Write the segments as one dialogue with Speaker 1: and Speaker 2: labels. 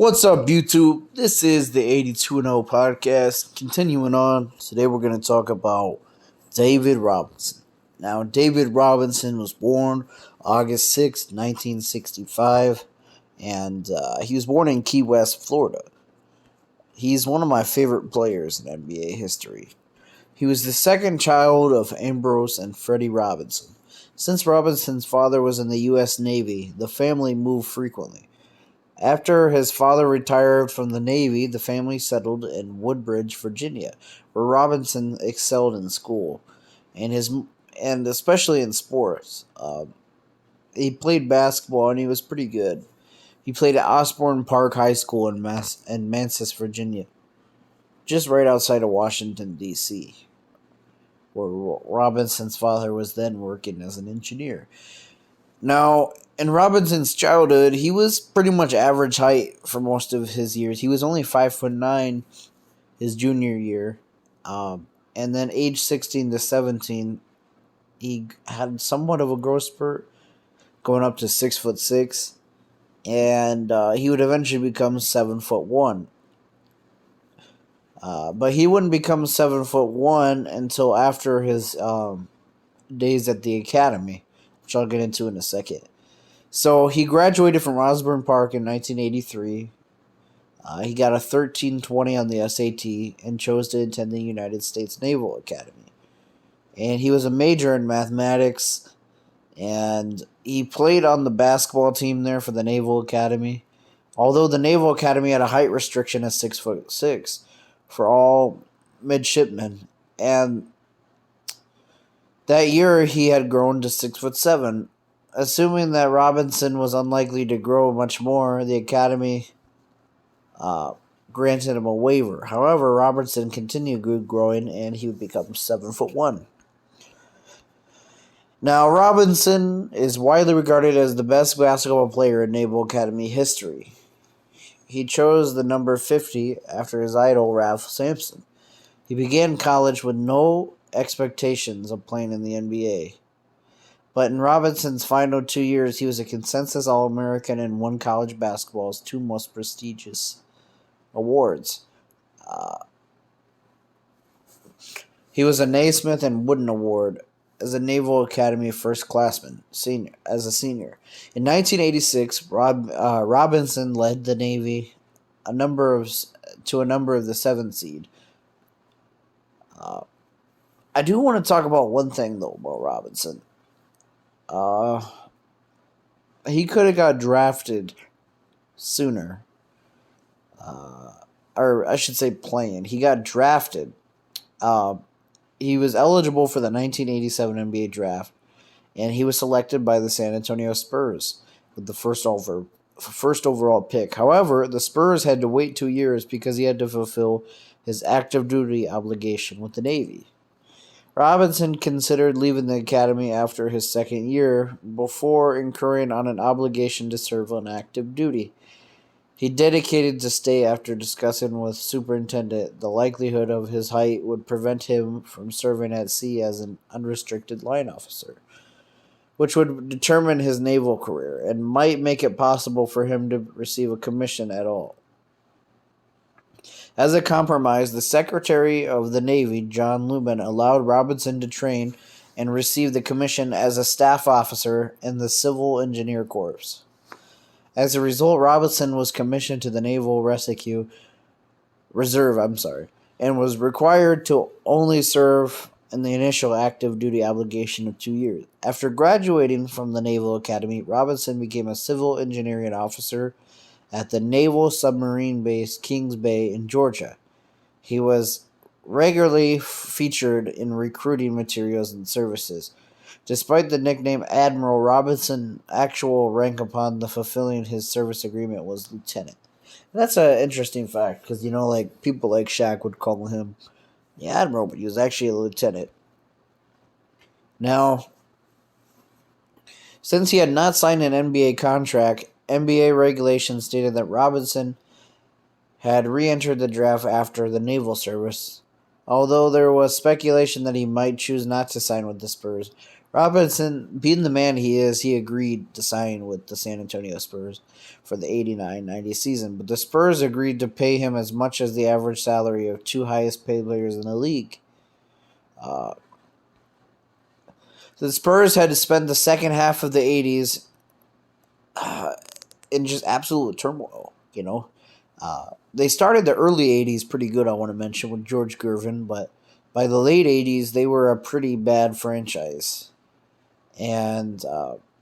Speaker 1: What's up, YouTube? This is the 82 and 0 podcast. Continuing on, today we're going to talk about David Robinson. Now, David Robinson was born August 6th, 1965, and he was born in Key West, Florida. He's one of my favorite players in NBA history. He was the second child of Ambrose and Freddie Robinson. Since Robinson's father was in the U.S. Navy, the family moved frequently. After his father retired from the Navy, the family settled in Woodbridge, Virginia, where Robinson excelled in school, and especially in sports. He played basketball and he was pretty good. He played at Osborne Park High School in Manses, Virginia, just right outside of Washington, D.C., where Robinson's father was then working as an engineer. Now, in Robinson's childhood, he was pretty much average height for most of his years. He was only 5'9" his junior year, and then age 16 to 17, he had somewhat of a growth spurt, going up to 6'6", and he would eventually become 7'1". But he wouldn't become 7'1" until after his days at the academy, which I'll get into in a second. So he graduated from Osborne Park in 1983. He got a 1320 on the SAT and chose to attend the United States Naval Academy. And he was a major in mathematics, and he played on the basketball team there for the Naval Academy. Although the Naval Academy had a height restriction of 6'6" for all midshipmen, and that year he had grown to 6'7". Assuming that Robinson was unlikely to grow much more, the Academy granted him a waiver. However, Robinson continued growing, and he would become 7'1". Now, Robinson is widely regarded as the best basketball player in Naval Academy history. He chose the number 50 after his idol, Ralph Sampson. He began college with no expectations of playing in the NBA. But in Robinson's final 2 years, he was a consensus All-American and won college basketball's two most prestigious awards. He was a Naismith and Wooden Award as a Naval Academy first-classman as a senior. In 1986, Robinson led the Navy to a number of the 7th seed. I do want to talk about one thing, though, about Robinson. He could have got drafted sooner. Or I should say playing. He got drafted. He was eligible for the 1987 NBA draft, and he was selected by the San Antonio Spurs with the first overall pick. However, the Spurs had to wait 2 years because he had to fulfill his active duty obligation with the Navy. Robinson considered leaving the academy after his second year before incurring on an obligation to serve on active duty. He dedicated to stay after discussing with superintendent the likelihood of his height would prevent him from serving at sea as an unrestricted line officer, which would determine his naval career and might make it possible for him to receive a commission at all. As a compromise, the Secretary of the Navy, John Lubin, allowed Robinson to train and receive the commission as a staff officer in the Civil Engineer Corps. As a result, Robinson was commissioned to the Naval Reserve, and was required to only serve in the initial active duty obligation of 2 years. After graduating from the Naval Academy, Robinson became a civil engineering officer at the Naval Submarine Base Kings Bay in Georgia. He was regularly featured in recruiting materials and services. Despite the nickname Admiral, Robinson's actual rank upon the fulfilling his service agreement was lieutenant. And that's an interesting fact because, people like Shaq would call him the Admiral, but he was actually a lieutenant. Now, since he had not signed an NBA contract, NBA regulations stated that Robinson had re-entered the draft after the naval service. Although there was speculation that he might choose not to sign with the Spurs, Robinson, being the man he is, he agreed to sign with the San Antonio Spurs for the 89-90 season, but the Spurs agreed to pay him as much as the average salary of two highest paid players in the league. Uh, the Spurs had to spend the second half of the 80s in just absolute turmoil, they started the early 80s pretty good, I want to mention, with George Gervin, but by the late 80s, they were a pretty bad franchise. And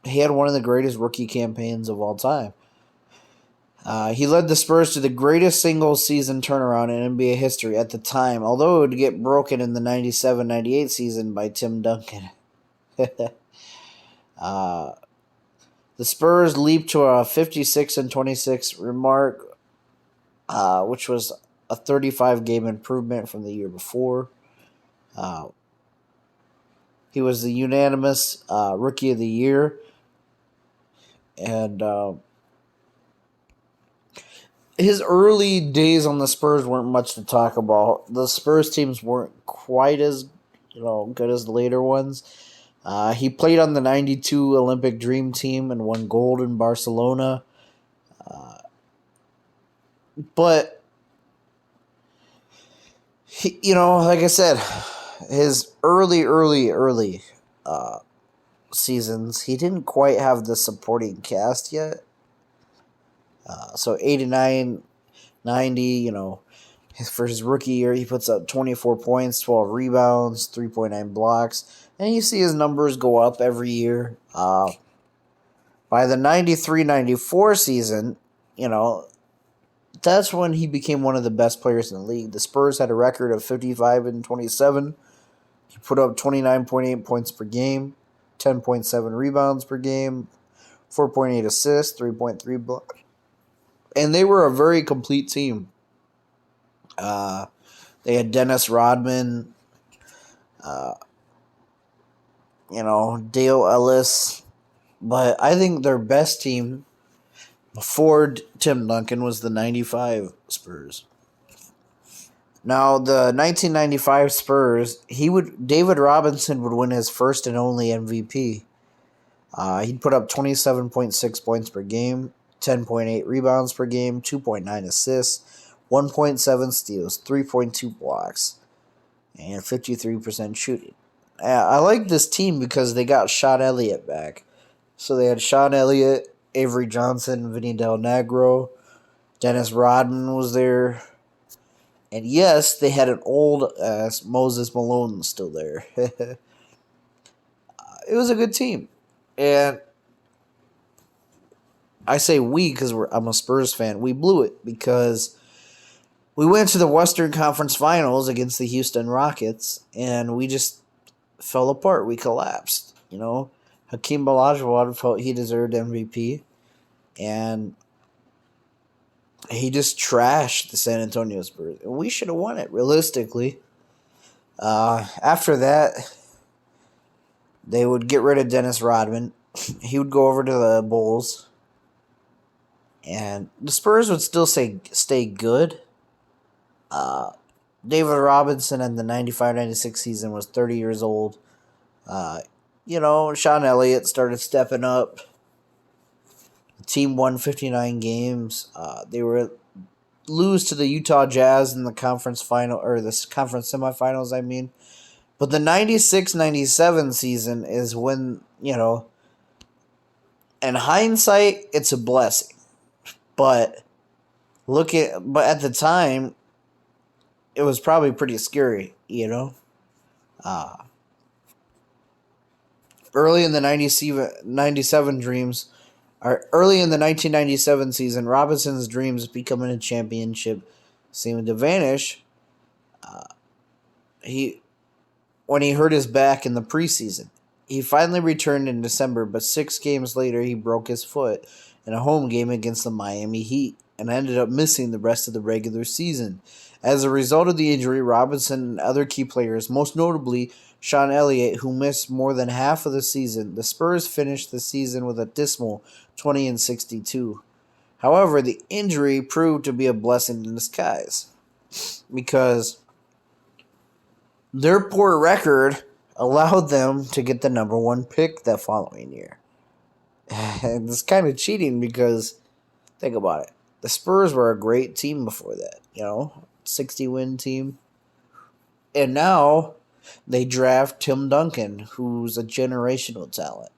Speaker 1: he had one of the greatest rookie campaigns of all time. He led the Spurs to the greatest single-season turnaround in NBA history at the time, although it would get broken in the 97-98 season by Tim Duncan. The Spurs leaped to a 56-26 remark, which was a 35-game improvement from the year before. He was the unanimous Rookie of the Year. And his early days on the Spurs weren't much to talk about. The Spurs teams weren't quite as good as the later ones. He played on the 92 Olympic Dream Team and won gold in Barcelona. But, like I said, his early seasons, he didn't quite have the supporting cast yet. So 89, 90, for his rookie year, he puts up 24 points, 12 rebounds, 3.9 blocks. And you see his numbers go up every year. By the 93-94 season, that's when he became one of the best players in the league. The Spurs had a record of 55-27. He put up 29.8 points per game, 10.7 rebounds per game, 4.8 assists, 3.3 blocks. And they were a very complete team. They had Dennis Rodman, Dale Ellis. But I think their best team before Tim Duncan was the 95 Spurs. Now, the 1995 Spurs, David Robinson would win his first and only MVP. He'd put up 27.6 points per game, 10.8 rebounds per game, 2.9 assists, 1.7 steals, 3.2 blocks, and 53% shooting. I like this team because they got Sean Elliott back. So they had Sean Elliott, Avery Johnson, Vinny Del Negro, Dennis Rodman was there. And yes, they had an old Moses Malone still there. It was a good team. And I say we because I'm a Spurs fan. We blew it because we went to the Western Conference Finals against the Houston Rockets, and we just fell apart. We collapsed. Hakeem Olajuwon felt he deserved MVP, and he just trashed the San Antonio Spurs. We should have won it, realistically. After that, they would get rid of Dennis Rodman. He would go over to the Bulls. And the Spurs would still stay good. David Robinson in the 95-96 season was 30 years old. Sean Elliott started stepping up. The team won 59 games. They were lose to the Utah Jazz in the conference final, or the conference semifinals, I mean. But the 96-97 season is when, in hindsight, it's a blessing. But at the time, it was probably pretty scary, Early in the 97 dreams, or early in the 1997 season, Robinson's dreams of becoming a championship seemed to vanish. When he hurt his back in the preseason. He finally returned in December, but 6 games later he broke his foot in a home game against the Miami Heat and ended up missing the rest of the regular season. As a result of the injury, Robinson and other key players, most notably Sean Elliott, who missed more than half of the season, the Spurs finished the season with a dismal 20-62. However, the injury proved to be a blessing in disguise because their poor record allowed them to get the number one pick that following year. And it's kind of cheating because, think about it. The Spurs were a great team before that, 60-win team. And now they draft Tim Duncan, who's a generational talent.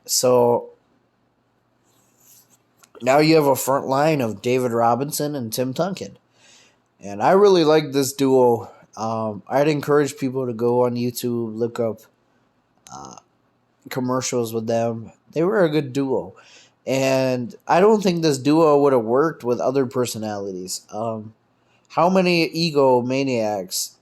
Speaker 1: So now you have a front line of David Robinson and Tim Duncan. And I really like this duo. I'd encourage people to go on YouTube, look up commercials with them. They were a good duo. And I don't think this duo would have worked with other personalities. How many egomaniacs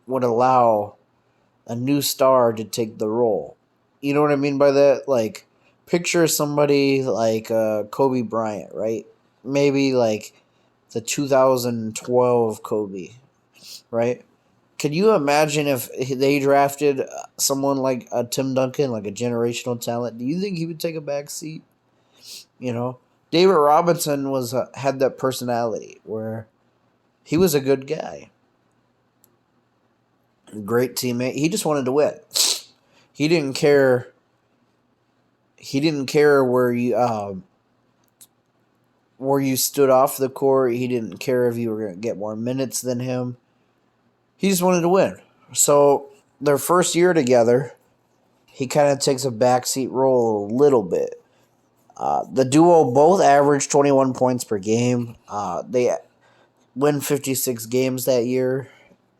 Speaker 1: would allow a new star to take the role? You know what I mean by that? Like, picture somebody like Kobe Bryant, right? Maybe like the 2012 Kobe, right? Can you imagine if they drafted someone like a Tim Duncan, like a generational talent? Do you think he would take a back seat? David Robinson had that personality where he was a good guy, great teammate. He just wanted to win. He didn't care. He didn't care where you stood off the court. He didn't care if you were going to get more minutes than him. He just wanted to win. So their first year together, he kind of takes a backseat role a little bit. The duo both averaged 21 points per game. They win 56 games that year,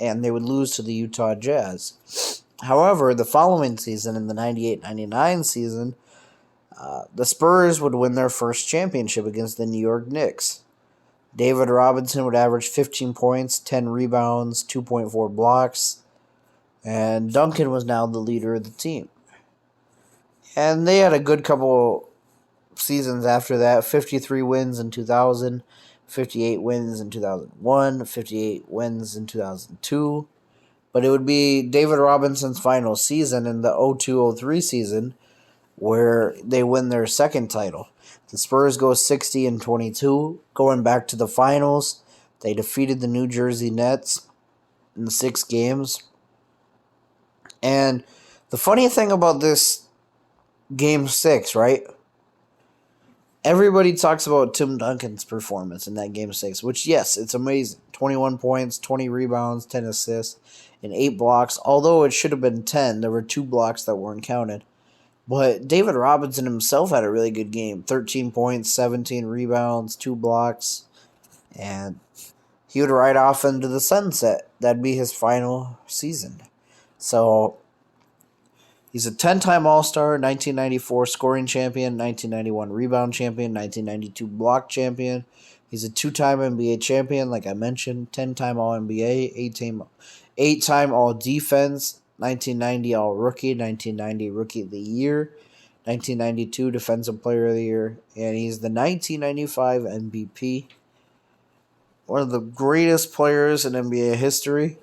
Speaker 1: and they would lose to the Utah Jazz. However, the following season, in the 98-99 season, the Spurs would win their first championship against the New York Knicks. David Robinson would average 15 points, 10 rebounds, 2.4 blocks, and Duncan was now the leader of the team. And they had a good couple seasons after that. 53 wins in 2000, 58 wins in 2001, 58 wins in 2002. But it would be David Robinson's final season in the 02-03 season where they win their second title. The Spurs go 60-22, going back to the finals. They defeated the New Jersey Nets in 6 games. And the funny thing about this Game 6, right? Everybody talks about Tim Duncan's performance in that Game 6, which, yes, it's amazing. 21 points, 20 rebounds, 10 assists, and 8 blocks. Although it should have been 10, there were 2 blocks that weren't counted. But David Robinson himself had a really good game. 13 points, 17 rebounds, 2 blocks. And he would ride off into the sunset. That'd be his final season. So he's a 10-time All-Star, 1994 scoring champion, 1991 rebound champion, 1992 block champion. He's a 2-time NBA champion, like I mentioned, 10-time All-NBA, 8-time All-Defense, 1990 All-Rookie, 1990 Rookie of the Year, 1992 Defensive Player of the Year, and he's the 1995 MVP. One of the greatest players in NBA history.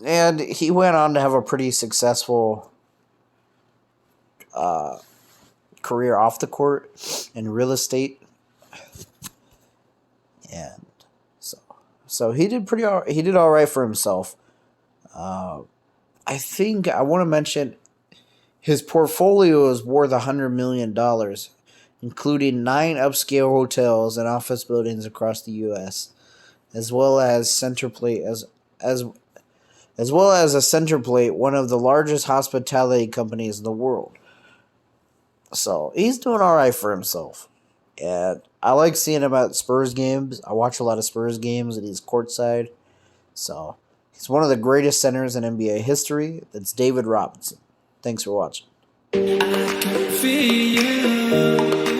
Speaker 1: And he went on to have a pretty successful career off the court in real estate. And so he did all right for himself. I think I want to mention his portfolio is worth $100 million, including 9 upscale hotels and office buildings across the U.S., as well as Centerplate, as well as a Centerplate, one of the largest hospitality companies in the world. So he's doing all right for himself. And I like seeing him at Spurs games. I watch a lot of Spurs games, and he's courtside. So he's one of the greatest centers in NBA history. That's David Robinson. Thanks for watching. I can feel you.